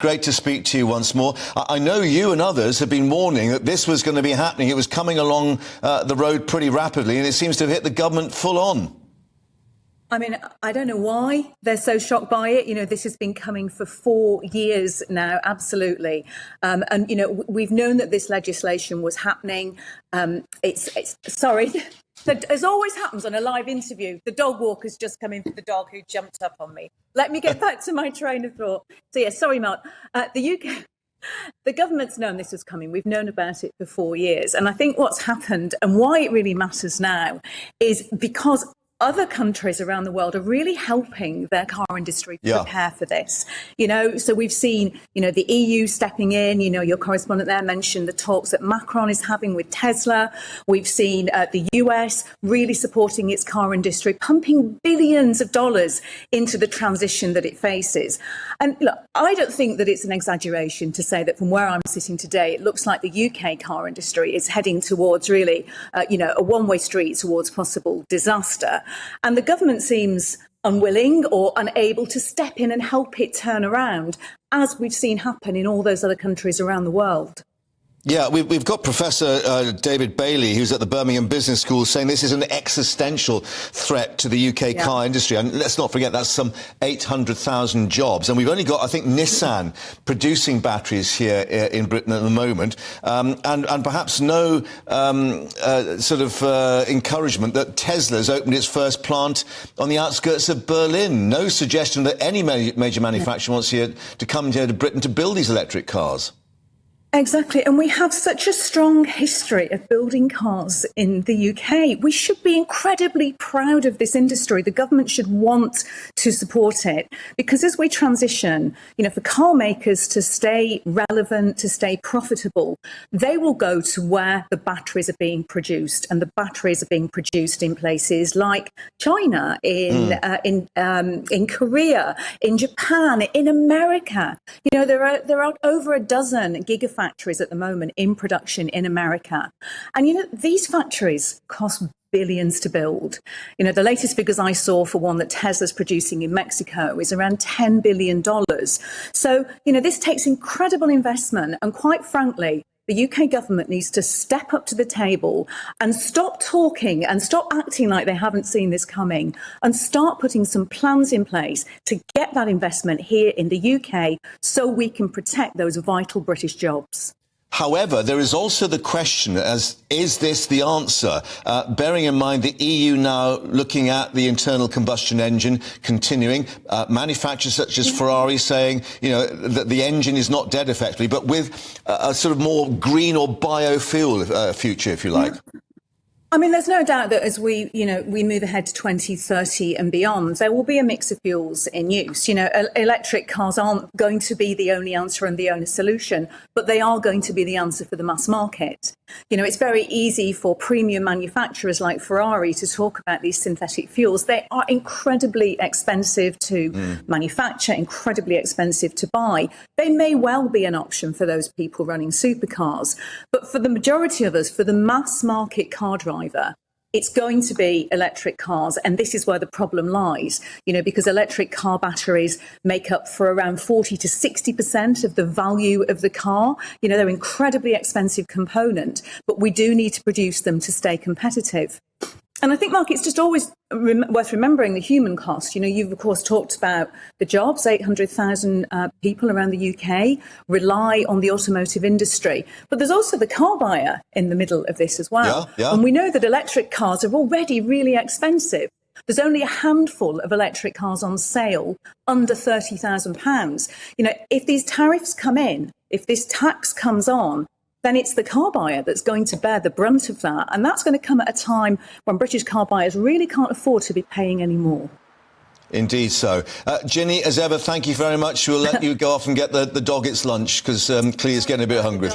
Great to speak to you once more. I know you and others have been warning that this was going to be happening. It was coming along the road pretty rapidly, and it seems to have hit the government full on. I mean, I don't know why they're so shocked by it. You know, this has been coming for 4 years now, absolutely. And, you know, we've known that this legislation was happening. Sorry, as always happens on a live interview, the dog walker's just come in for the dog who jumped up on me. Let me get back to my train of thought. So, yeah, sorry, Mark. The government's known this was coming. We've known about it for 4 years. And I think what's happened and why it really matters now is because other countries around the world are really helping their car industry to prepare for this. You know, so we've seen, you know, the EU stepping in. You know, your correspondent there mentioned the talks that Macron is having with Tesla. We've seen the US really supporting its car industry, pumping billions of dollars into the transition that it faces. And look, I don't think that it's an exaggeration to say that from where I'm sitting today, it looks like the UK car industry is heading towards really, a one-way street towards possible disaster. And the government seems unwilling or unable to step in and help it turn around, as we've seen happen in all those other countries around the world. Yeah, we've got Professor David Bailey, who's at the Birmingham Business School, saying this is an existential threat to the UK car industry. And let's not forget, that's some 800,000 jobs. And we've only got, I think, Nissan producing batteries here in Britain at the moment. And perhaps no encouragement that Tesla's opened its first plant on the outskirts of Berlin. No suggestion that any major manufacturer wants here to come here to Britain to build these electric cars. Exactly. And we have such a strong history of building cars in the UK. We should be incredibly proud of this industry. The government should want to support it, because as we transition, you know, for car makers to stay relevant, to stay profitable, they will go to where the batteries are being produced. And the batteries are being produced in places like China, in Korea, in Japan, in America. You know, there are over a dozen gigafactories at the moment in production in America. And, you know, these factories cost billions to build. You know, the latest figures I saw for one that Tesla's producing in Mexico is around $10 billion. So, you know, this takes incredible investment. And quite frankly, the UK government needs to step up to the table and stop talking and stop acting like they haven't seen this coming, and start putting some plans in place to get that investment here in the UK so we can protect those vital British jobs. However, there is also the question is this the answer? Bearing in mind the EU now looking at the internal combustion engine continuing, manufacturers such as Ferrari saying, you know, that the engine is not dead effectively, but with a sort of more green or biofuel future, if you like. I mean, there's no doubt that as we move ahead to 2030 and beyond, there will be a mix of fuels in use. You know, electric cars aren't going to be the only answer and the only solution, but they are going to be the answer for the mass market. You know, it's very easy for premium manufacturers like Ferrari to talk about these synthetic fuels. They are incredibly expensive to manufacture, incredibly expensive to buy. They may well be an option for those people running supercars. But for the majority of us, for the mass market car driver, it's going to be electric cars. And this is where the problem lies, you know, because electric car batteries make up for around 40 to 60% of the value of the car. You know, they're an incredibly expensive component, but we do need to produce them to stay competitive. And I think, Mark, it's just always worth remembering the human cost. You know, you've, of course, talked about the jobs. 800,000 people around the UK rely on the automotive industry. But there's also the car buyer in the middle of this as well. Yeah. And we know that electric cars are already really expensive. There's only a handful of electric cars on sale under £30,000. You know, if these tariffs come in, if this tax comes on, then it's the car buyer that's going to bear the brunt of that. And that's going to come at a time when British car buyers really can't afford to be paying any more. Indeed so. Ginny, as ever, thank you very much. We'll let you go off and get the dog its lunch, because clearly it's getting a bit hungry.